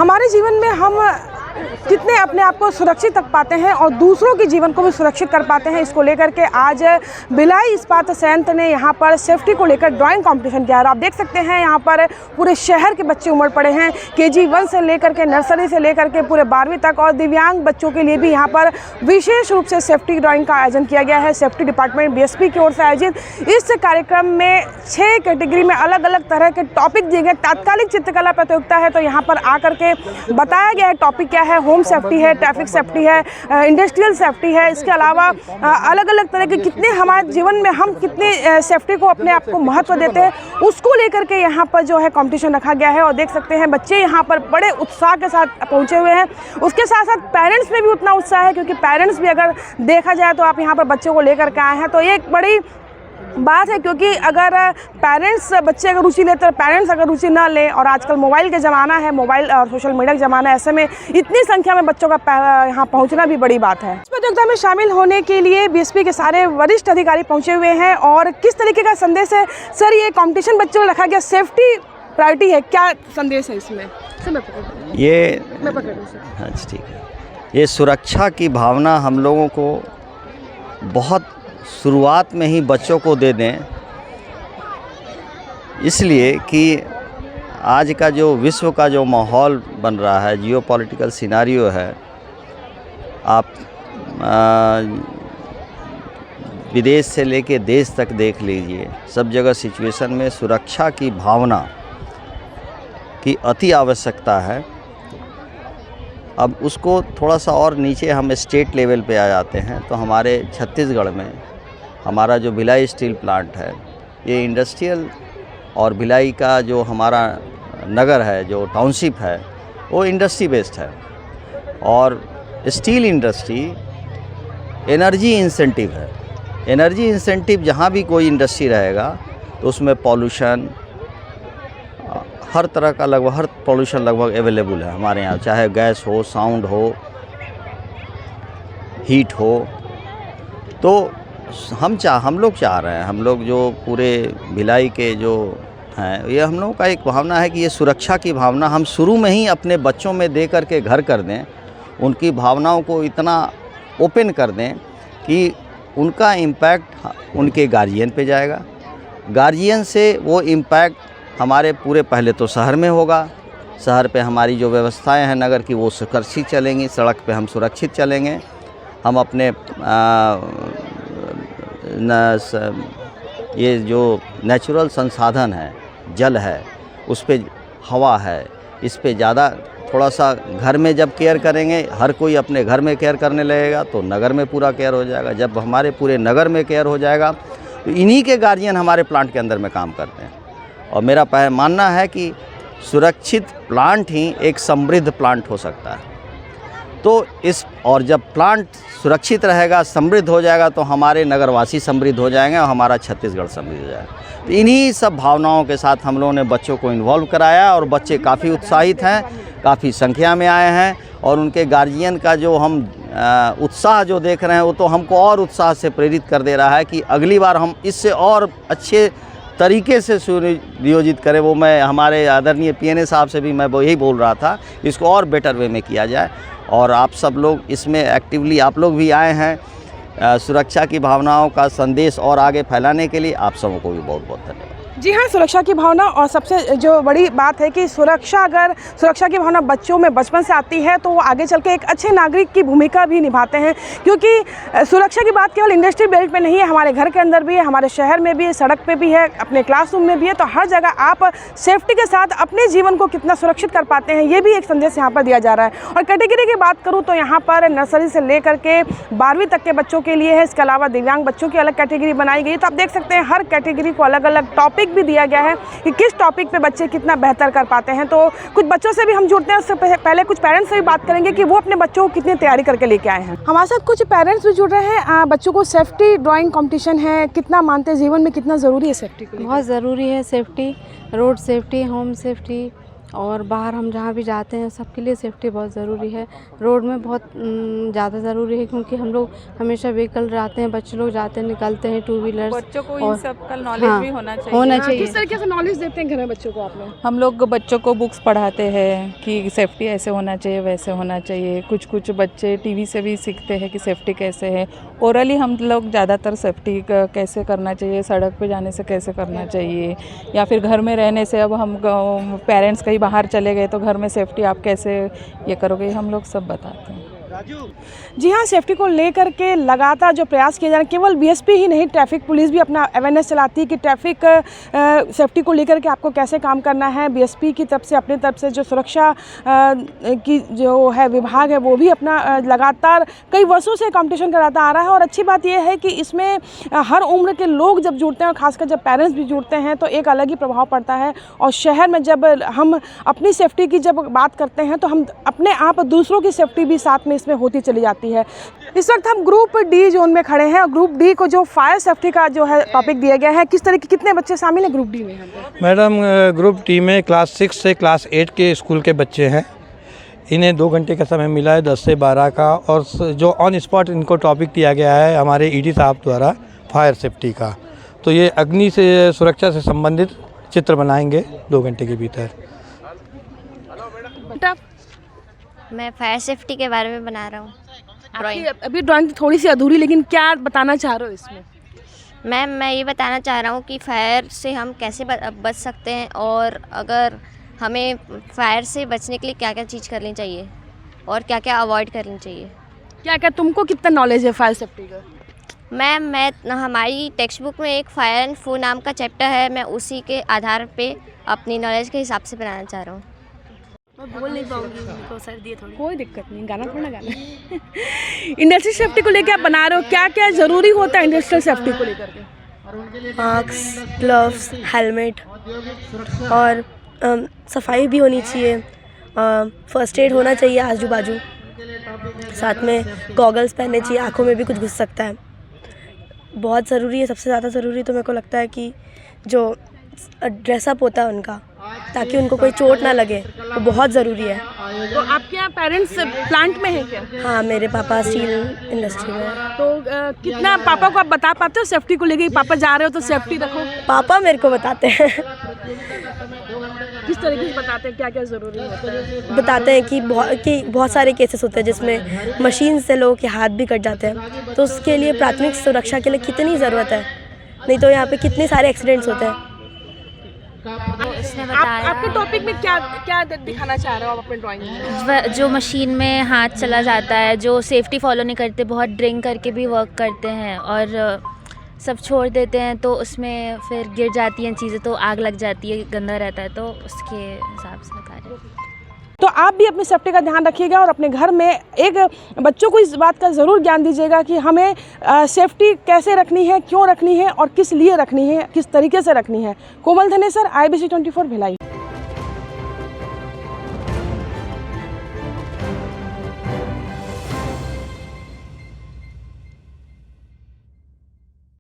हमारे जीवन में हम कितने अपने आप को सुरक्षित रख पाते हैं और दूसरों के जीवन को भी सुरक्षित कर पाते हैं, इसको लेकर के आज भिलाई इस्पात संयंत्र ने यहाँ पर सेफ्टी को लेकर ड्राइंग कंपटीशन किया। और आप देख सकते हैं यहाँ पर पूरे शहर के बच्चे उमड़ पड़े हैं, KG 1 से लेकर के नर्सरी से लेकर के पूरे 12वीं तक, और दिव्यांग बच्चों के लिए भी यहाँ पर विशेष रूप से सेफ्टी ड्राइंग का आयोजन किया गया है। सेफ्टी डिपार्टमेंट BSP की ओर से आयोजित इस कार्यक्रम में 6 कैटेगरी में अलग अलग तरह के टॉपिक दिए गए। तात्कालिक चित्रकला प्रतियोगिता है, तो यहाँ पर आकर के बताया गया है टॉपिक क्या है, होम सेफ्टी है, ट्रैफिक सेफ्टी है, इंडस्ट्रियल सेफ्टी है। इसके अलावा अलग अलग तरह के कितने हमारे जीवन में हम कितने सेफ्टी को अपने आप को महत्व देते हैं, उसको लेकर के यहाँ पर जो है कंपटीशन रखा गया है। और देख सकते हैं बच्चे यहाँ पर बड़े उत्साह के साथ पहुँचे हुए हैं। उसके साथ साथ पेरेंट्स में भी उतना उत्साह है, क्योंकि पेरेंट्स भी अगर देखा जाए तो आप यहाँ पर बच्चों को लेकर के आए हैं, तो ये एक बड़ी बात है। क्योंकि अगर पेरेंट्स बच्चे अगर रुचि लेते हैं, पेरेंट्स अगर रुचि ना लें, और आजकल मोबाइल का ज़माना है, मोबाइल और सोशल मीडिया का ज़माना है, ऐसे में इतनी संख्या में बच्चों का यहाँ पहुँचना भी बड़ी बात है। इस प्रतियोगिता में शामिल होने के लिए BSP के सारे वरिष्ठ अधिकारी पहुँचे हुए हैं। और किस तरीके का संदेश है सर, ये कॉम्पिटिशन बच्चों को रखा गया, सेफ्टी प्रायोरिटी है, क्या संदेश है इसमें? ये अच्छा ठीक है, ये सुरक्षा की भावना हम लोगों को बहुत शुरुआत में ही बच्चों को दे दें, इसलिए कि आज का जो विश्व का जो माहौल बन रहा है, जियोपॉलिटिकल सिनारियो है, आप विदेश से लेके देश तक देख लीजिए, सब जगह सिचुएशन में सुरक्षा की भावना की अति आवश्यकता है। अब उसको थोड़ा सा और नीचे हम स्टेट लेवल पे आ जाते हैं, तो हमारे छत्तीसगढ़ में हमारा जो भिलाई स्टील प्लांट है, ये इंडस्ट्रियल, और भिलाई का जो हमारा नगर है, जो टाउनशिप है, वो इंडस्ट्री बेस्ड है। और स्टील इंडस्ट्री एनर्जी इंसेंटिव है। एनर्जी इंसेंटिव जहाँ भी कोई इंडस्ट्री रहेगा तो उसमें पॉल्यूशन, हर तरह का लगभग हर पॉल्यूशन लगभग अवेलेबल है हमारे यहाँ, चाहे गैस हो, साउंड हो, हीट हो। तो हम लोग चाह रहे हैं, हम लोग जो पूरे भिलाई के जो हैं, ये हम लोगों का एक भावना है कि ये सुरक्षा की भावना हम शुरू में ही अपने बच्चों में दे करके घर कर दें, उनकी भावनाओं को इतना ओपन कर दें कि उनका इम्पैक्ट उनके गार्जियन पे जाएगा, गार्जियन से वो इम्पैक्ट हमारे पूरे पहले तो शहर में होगा, शहर पे हमारी जो व्यवस्थाएं हैं नगर की वो सुरक्षित चलेंगी, सड़क पे हम सुरक्षित चलेंगे, हम अपने ये जो नेचुरल संसाधन है, जल है, उस पे हवा है, इस पे ज़्यादा थोड़ा सा घर में जब केयर करेंगे, हर कोई अपने घर में केयर करने लगेगा तो नगर में पूरा केयर हो जाएगा। जब हमारे पूरे नगर में केयर हो जाएगा तो इन्हीं के गार्जियन हमारे प्लांट के अंदर में काम करते हैं। और मेरा मानना है कि सुरक्षित प्लांट ही एक समृद्ध प्लांट हो सकता है। तो और जब प्लांट सुरक्षित रहेगा, समृद्ध हो जाएगा, तो हमारे नगरवासी समृद्ध हो जाएंगे और हमारा छत्तीसगढ़ समृद्ध हो जाएगा। तो इन्हीं सब भावनाओं के साथ हम लोगों ने बच्चों को इन्वॉल्व कराया, और बच्चे काफ़ी उत्साहित हैं, काफ़ी संख्या में आए हैं। और उनके गार्जियन का जो हम उत्साह जो देख रहे हैं, वो तो हमको और उत्साह से प्रेरित कर दे रहा है कि अगली बार हम इससे और अच्छे तरीके से सुनियोजित करें। वो मैं हमारे आदरणीय PNA साहब से भी मैं वो यही बोल रहा था, इसको और बेटर वे में किया जाए। और आप सब लोग इसमें एक्टिवली आप लोग भी आए हैं सुरक्षा की भावनाओं का संदेश और आगे फैलाने के लिए। आप सबों को भी बहुत बहुत धन्यवाद। जी हाँ, सुरक्षा की भावना, और सबसे जो बड़ी बात है कि सुरक्षा की भावना बच्चों में बचपन से आती है तो वो आगे चल के एक अच्छे नागरिक की भूमिका भी निभाते हैं। क्योंकि सुरक्षा की बात केवल इंडस्ट्री बेल्ट में नहीं है, हमारे घर के अंदर भी है, हमारे शहर में भी है, सड़क पे भी है, अपने क्लासरूम में भी है। तो हर जगह आप सेफ्टी के साथ अपने जीवन को कितना सुरक्षित कर पाते हैं, ये भी एक संदेश यहाँ पर दिया जा रहा है। और कैटेगरी की बात करूँ तो यहाँ पर नर्सरी से लेकर के 12वीं तक के बच्चों के लिए है। इसके अलावा दिव्यांग बच्चों की अलग कैटेगरी बनाई गई। तो आप देख सकते हैं हर कैटेगरी को अलग अलग टॉपिक भी दिया गया है कि किस टॉपिक पे बच्चे कितना बेहतर कर पाते हैं। तो कुछ बच्चों से भी हम जुड़ते हैं, उससे पहले कुछ पेरेंट्स से भी बात करेंगे कि वो अपने बच्चों को कितनी तैयारी करके लेके आए हैं। हमारे साथ कुछ पेरेंट्स भी जुड़ रहे हैं। बच्चों को सेफ्टी ड्राइंग कंपटीशन है, कितना मानते हैं जीवन में कितना ज़रूरी है सेफ्टी? बहुत ज़रूरी है safety, road safety, home safety, और बाहर हम जहाँ भी जाते हैं सबके लिए सेफ्टी बहुत ज़रूरी है। रोड में बहुत ज़्यादा ज़रूरी है, क्योंकि हम लोग हमेशा व्हीकल जाते हैं, बच्चे लोग जाते हैं निकलते हैं, टू व्हीलर्स। बच्चों को इन सब का नॉलेज हाँ, भी होना चाहिए। होना चाहिए। किस तरीके से नॉलेज देते हैं घर में बच्चों को आप लोग? हम लोग बच्चों को बुक्स पढ़ाते हैं कि सेफ्टी ऐसे होना चाहिए, वैसे होना चाहिए। कुछ कुछ बच्चे टीवी से भी सीखते हैं कि सेफ्टी कैसे है। ओरली हम लोग ज़्यादातर सेफ्टी कैसे करना चाहिए, सड़क पे जाने से कैसे करना चाहिए, या फिर घर में रहने से, अब हम पेरेंट्स कहीं बाहर चले गए तो घर में सेफ्टी आप कैसे ये करोगे, हम लोग सब बताते हैं। जी हाँ, सेफ्टी को लेकर के लगातार जो प्रयास किए जा रहे हैं, केवल बीएसपी ही नहीं, ट्रैफिक पुलिस भी अपना अवेयरनेस चलाती है कि ट्रैफिक सेफ्टी को लेकर के आपको कैसे काम करना है। बीएसपी की तरफ से अपनी तरफ से जो सुरक्षा की जो है विभाग है, वो भी अपना लगातार कई वर्षों से कंपटीशन कराता आ रहा है। और अच्छी बात यह है कि इसमें हर उम्र के लोग जब जुड़ते हैं, और ख़ासकर जब पेरेंट्स भी जुड़ते हैं, तो एक अलग ही प्रभाव पड़ता है। और शहर में जब हम अपनी सेफ्टी की जब बात करते हैं, तो हम अपने आप दूसरों की सेफ्टी भी साथ में इसमें होती चली जाती है। इस वक्त हम ग्रुप डी जोन में खड़े हैं, और ग्रुप डी को जो फायर सेफ्टी का जो है टॉपिक दिया गया है, किस तरह के कितने बच्चे शामिल हैं ग्रुप डी में? मैडम, ग्रुप टी में क्लास 6 से क्लास 8 के स्कूल के बच्चे हैं। इन्हें 2 घंटे का समय मिला है, 10 से 12 का, और जो ऑन स्पॉट इनको टॉपिक दिया गया है हमारे ईडी साहब द्वारा फायर सेफ्टी का। तो ये अग्नि से सुरक्षा से संबंधित चित्र बनाएंगे 2 घंटे के भीतर। मैं फायर सेफ्टी के बारे में बना रहा हूँ ड्राइंग। अभी ड्राइंग थोड़ी सी अधूरी, लेकिन क्या बताना चाह रहे हो इसमें? मैम, मैं ये बताना चाह रहा हूँ कि फायर से हम कैसे बच सकते हैं, और अगर हमें फायर से बचने के लिए क्या क्या चीज़ करनी चाहिए और क्या क्या अवॉइड करनी चाहिए। क्या क्या तुमको कितना नॉलेज है फायर सेफ्टी का? मैम, मैं हमारी टेक्स्ट बुक में एक फायर एंड फू नाम का चैप्टर है, मैं उसी के आधार पे अपनी नॉलेज के हिसाब से बनाना चाह रहा हूँ। मैं बोल नहीं पाऊंगी, तो सर्दी है थोड़ी। कोई दिक्कत नहीं, गाना थोड़ा गाना। इंडस्ट्रियल सेफ्टी को लेकर आप बना रहे हो, क्या क्या ज़रूरी होता है इंडस्ट्रियल सेफ्टी को लेकर के? मास्क, ग्लव्स, हेलमेट, और सफाई भी होनी चाहिए। फर्स्ट एड होना चाहिए आजू बाजू, साथ में गॉगल्स पहनने चाहिए, आँखों में भी कुछ घुस सकता है। बहुत ज़रूरी है, सबसे ज़्यादा ज़रूरी तो मेरे को लगता है कि जो ड्रेसअप होता है उनका, ताकि उनको कोई चोट ना लगे, वो बहुत ज़रूरी है। तो आपके यहाँ पेरेंट्स प्लांट में हैं क्या? हाँ, मेरे पापा स्टील इंडस्ट्री में हैं। तो कितना पापा को आप बता पाते हो सेफ्टी को लेके? पापा जा रहे हो तो सेफ्टी रखो। पापा मेरे को बताते हैं। किस तरीके से बताते हैं क्या क्या ज़रूरी होता है? बताते हैं कि बहुत सारे केसेस होते हैं जिसमें मशीन से लोगों के हाथ भी कट जाते हैं, तो उसके लिए प्राथमिक सुरक्षा के लिए कितनी ज़रूरत है, नहीं तो यहाँ पे कितने सारे एक्सीडेंट्स होते हैं। इसने बताया आपके टॉपिक में क्या क्या दिखाना चाह रहे हो आप अपने ड्राइंग में? जो मशीन में हाथ चला जाता है, जो सेफ्टी फॉलो नहीं करते, बहुत ड्रिंक करके भी वर्क करते हैं और सब छोड़ देते हैं, तो उसमें फिर गिर जाती हैं चीज़ें, तो आग लग जाती है, गंदा रहता है, तो उसके हिसाब से बता रहे हैं। तो आप भी अपनी सेफ्टी का ध्यान रखिएगा, और अपने घर में एक बच्चों को इस बात का ज़रूर ज्ञान दीजिएगा कि हमें सेफ्टी कैसे रखनी है, क्यों रखनी है, और किस लिए रखनी है, किस तरीके से रखनी है। कोमल धनेसर, IBC 24 भिलाई।